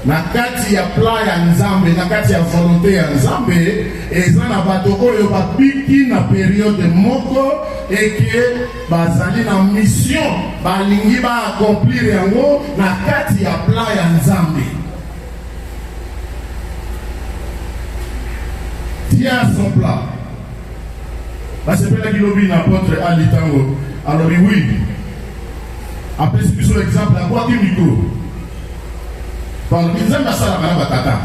nakati ya plan ya Nzambe, nakati ya volonté ya Nzambe, eza na bato oyo babiki na période moko eke bazali na mission balingi ba accomplir yango nakati ya plan ya Nzambe. Dieu a son plan. Basepela kilobi na apôtre Ali Tango. Alors oui. Après ce biso exemple à quoi micro. Par Nzambe sala bana batata.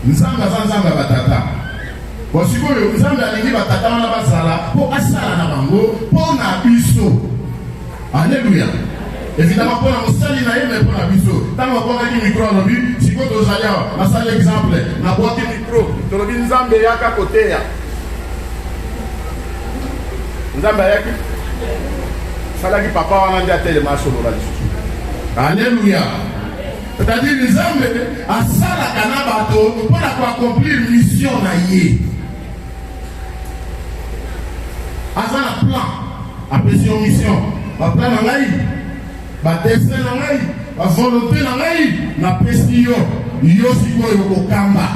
Nzambe batata. Bon sikoyo Nzambe alingi batata wana basala po asala na bango po na biso. Alléluia. Évidemment pour la mosali na yeme pour la biso. Tango kwa ki micro alobi siko tozalia basala exemple na boîte micro. Tolobi Nzambe yaka koteya. Nzambe yaki salaki papa wana ndia telema solo la lisusu. Alléluia. C'est-à-dire Nzambe asala kana bato pour accomplir mission na ye. Azana plan, appréciation mission, ba plan na ngai, ba destin na ngai, ba volonté na ngai, na pesi yo sikoyo kokamba,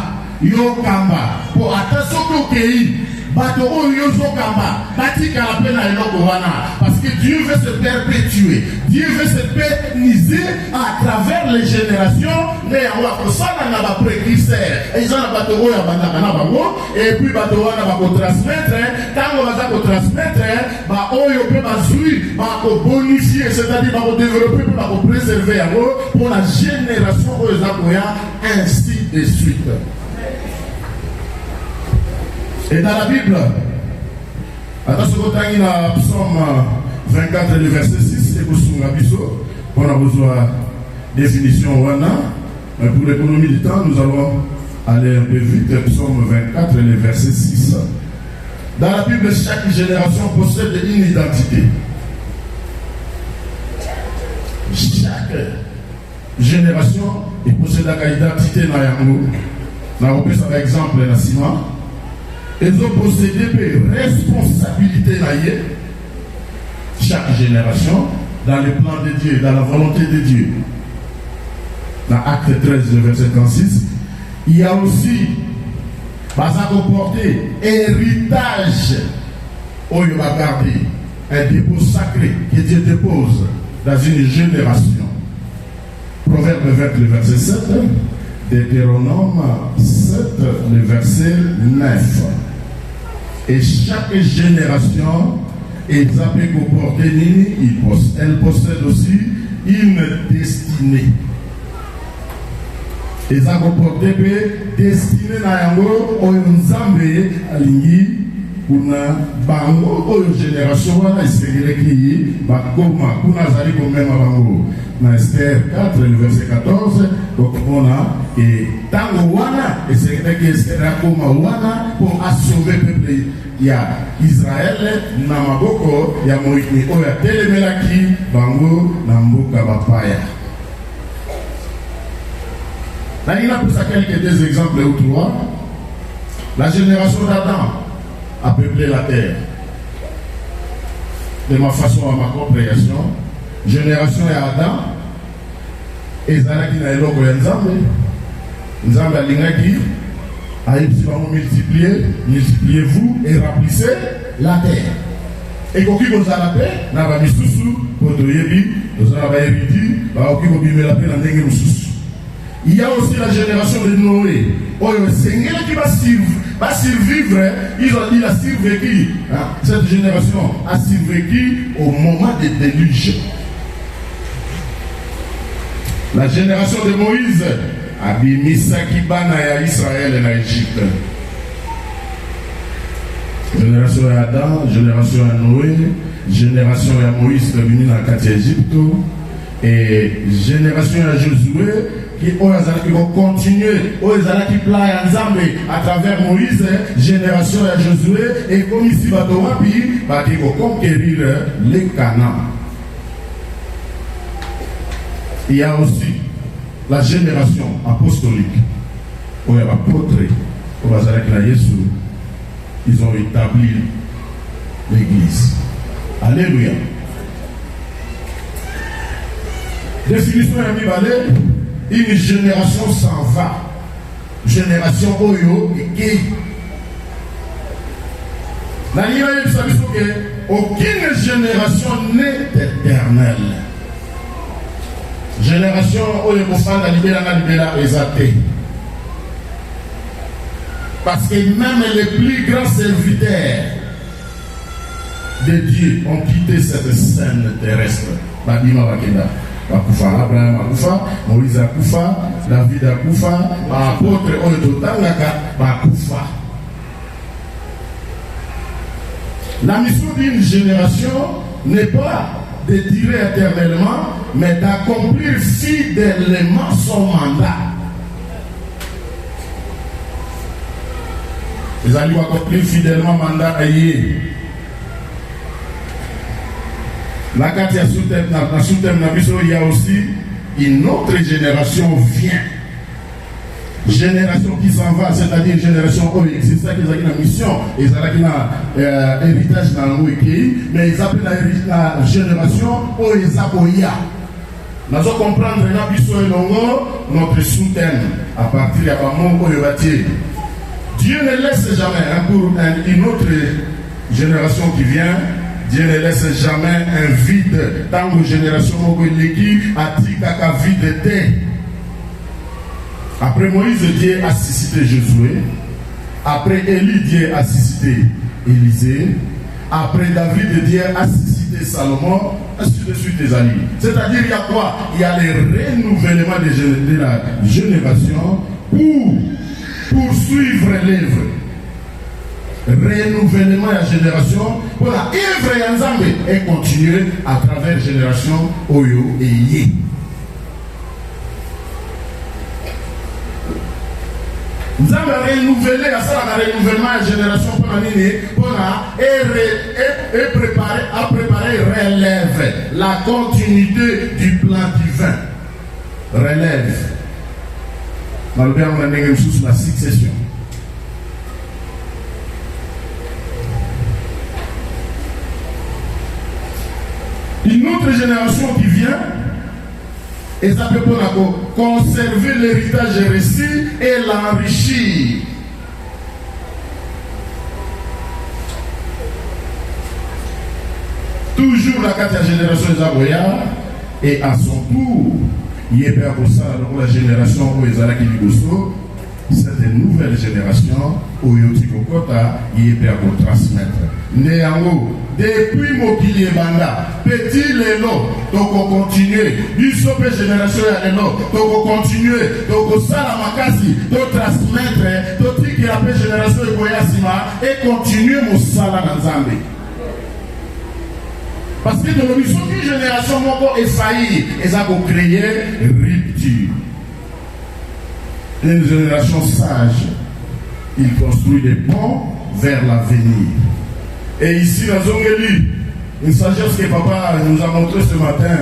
yo kamba, po atasoko kei. Bato oyo zokamba batika la peine à eloko wana parce que Dieu veut se perpétuer, Dieu veut se pérenniser à travers les générations mais on va kosala na ba précurseur et ça na bato oyo bandaka na bango et puis bato wana ba ko transmettre tango baza ko transmettre ba oyo pe bazui ba ko bonifier, c'est-à-dire ba ko développer ba ko préserver yango pour la génération oyo za koya ainsi de suite. Et dans la Bible, attention au Psaume 24, le verset 6, et on a besoin de définition wana. Pour l'économie du temps, nous allons aller un peu vite. Psaume 24, le verset 6. Dans la Bible, chaque génération possède une identité. Chaque génération possède une identité dans Yango. Nous avons par exemple le Nassima. Ils ont possédé des responsabilités chaque génération dans le plan de Dieu, dans la volonté de Dieu. Dans Acte 13, verset 36, il y a aussi à comporter héritage où il va garder un dépôt sacré que Dieu dépose dans une génération. Proverbe 20, le verset 7. Deutéronome 7, le verset 9. Et chaque génération est appelée comporter elle possède aussi une destinée. Et ça comporte destinée na yango oyo Nzambe alingi kuna bango oyo génération wana isegeleki bakoma kuna zali komema bango. Dans Esther 4, le verset 14, donc on a et tango wana et c'est que Esther akoma wana pour sauver le peuple ya Israël na maboko ya Moïse oyo telemelaki bango na mboka bapaya. Là il a pris ça quelques exemples ou trois. La génération d'Adam a peuplé la terre de ma façon à ma compréhension. Génération ya Adam ezalaki na eloko ya Nzambe alingaki ayebisi bango multipliez-vous et remplissez la terre. Ekoki kozala pe na bamisusu po toyebi tozala baéridi bakoki kobimela pe na ndenge mosusu. Il y a aussi la génération de Noé. Oyo sengelaki va survivre, il a survécu. Cette génération a survécu au moment des déluges. La génération de Moïse a bimisaki bana ya Israël en Égypte. Génération d'Adam, génération de Noé, génération de Moïse qui est dans la Égypte, et génération de Josué qui vont continuer, qui plan Nzambe à travers Moïse, génération de Josué, et comme ici, qui vont conquérir les Canaan. Il y a aussi la génération apostolique, où il y a l'apôtre, ils ont établi l'église. Alléluia. Définition de une génération s'en va. Génération Oyo et Kei. Aucune génération n'est éternelle. Génération Oyo Kofanda libéra exalté. Parce que même les plus grands serviteurs de Dieu ont quitté cette scène terrestre. Babima Bakenda. Bakufa, Abraham Akufa, Moïse Akufa, David Akufa, apôtre Oyototangaka Bakufa. La mission d'une génération n'est pas de durer éternellement, mais d'accomplir fidèlement son mandat. Ils allaient accomplir fidèlement le mandat ailleurs. La carte il y a aussi une autre génération vient. Génération qui s'en va, c'est-à-dire génération où c'est ça qu'ils ont une mission, ils ont un héritage dans le pays, mais ils appellent la génération où ils ont. Nous allons comprendre notre soutien à partir de l'amour Dieu ne laisse jamais pour une autre génération qui vient. Dieu ne laisse jamais un vide. Dans une génération qui a dit qu'il y a un vide. Après Moïse, Dieu a suscité Josué. Après Élie, Dieu a suscité Élisée. Après David, Dieu a suscité Salomon. Ainsi de suite les alliés. C'est-à-dire, il y a quoi? Il y a les renouvellements de la génération pour poursuivre l'œuvre. Renouvellement de la génération pour la œuvre Yanzambe et continuer à travers la génération Oyo et Yé. Nous avons renouvelé la renouvellement de la génération pour préparer relève, la continuité du plan divin. Relève. Dans le bien, on a la succession. Une autre génération qui vient, et ça peut conserver l'héritage reçu et l'enrichir. Toujours la quatrième génération de Zaboya, et à son tour, il y a la génération où ils ont cette nouvelle génération où il y a transmettre. Néanmoins, depuis Mokili Banda, petit Lélo, donc on continue. L'USOP génération à Lélo, donc on continue. Donc on salamakasi, donc transmettre, donc qui appelle génération de Boyasima et continuer mon sala dans Zambé. Parce que dans le mission d'une génération est faillie, et ça va créer rupture. Une génération sage, il construit des ponts vers l'avenir. Et ici, dans Zongeli, une sagesse que papa nous a montré ce matin.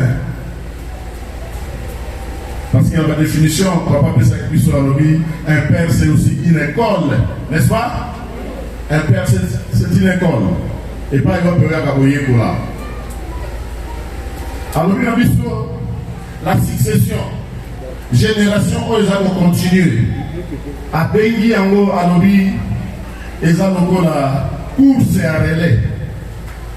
Parce qu'il y a la définition, papa peut s'acquitter sur la lobby, un père c'est aussi une école, n'est-ce pas? Un père c'est une école. Et pas il va payer à Kaboye pour là. Alors, la succession, génération où ils vont continuer. À Bengi, en haut, à l'obby, ils ont la course à relais.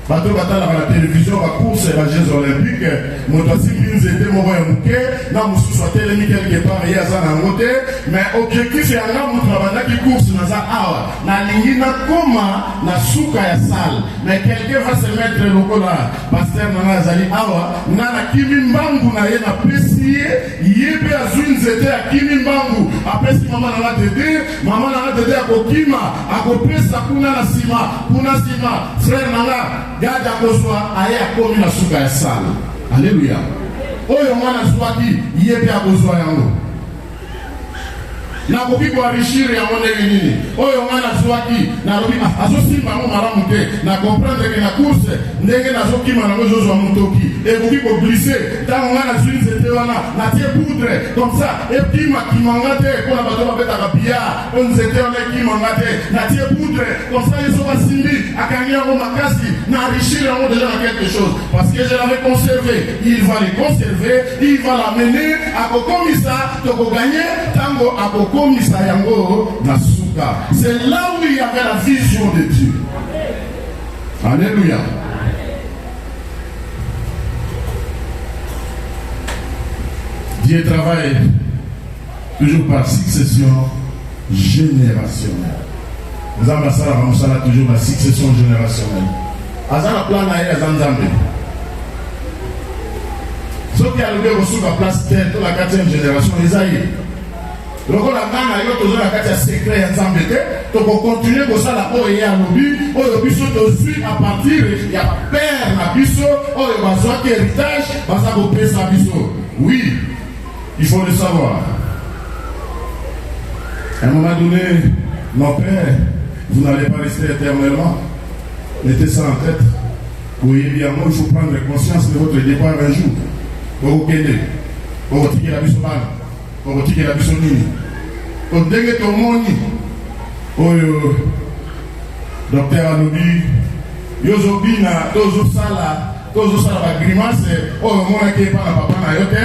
Bateau bata la télévision, la course et la Jeux olympiques, Motosi Pins était mon bouquet, n'a moussou soit télémi quelque part, il y a ça dans le côté, mais objectif c'est un homme qui course dans sa awa. Na lingina koma, na souka ya salle, mais quelqu'un va se mettre le cola, pasteur Nana Zali awa, na kimimbangu na ye na pesiye, yebe azun zete a kimimbangu, après si maman n'a pas t'aider à kokima, à kopesa kuna na sima, frère Nana. Gada kozwa aye akomi na suka ya sala. Alléluia. Oyo mwana swaki yebe akozwa yango. nakoki koenrichir yango ndenge nini oyo ngai nazwaki nalobi azosimba yango malamu te na comprendre ke na course ndenge nazokima nango ezozwa motoki ekoki koglise ntango ngai nazwi nzete wana natie poudre comme ça ekimakimanga te mpona bato babetaka billard po nzete wana ekimanga te natie poudre comme ça yeso basimbi akangi yango makasi na enrichir yango déjà na quelque chose parce que je l'avais conservé il va le conserver il va l'amener akokomisa tokoganye tango akokomisa yango na suka. C'est là où il y avait la vision de Dieu. Alléluia. Dieu travaille toujours par succession générationnelle. Nous avons toujours la succession générationnelle. Azana plan na Azanzambe. Ce qui a levé au la place de la 4e génération, Isaïe. Donc on a toujours la 4e secret en Zambé. Donc on continue comme ça la oye à l'obi, oye biso dessus à partir, il y a père na biso, oye bazoa qui héritage, basa bopé sa biso. Oui, il faut le savoir. À un moment donné, nos pères, vous n'allez pas rester éternellement. Mettez ça en tête. Oui, évidemment, il faut prendre conscience de votre départ un jour. Pour vous tirer la biso mal, pour vous tirer la biso nini. Pour déguer ton moni. Oh, docteur Alobi, Yozobina, Tozo Sala, la grimace, oh, mon qui est pas la papa na yote.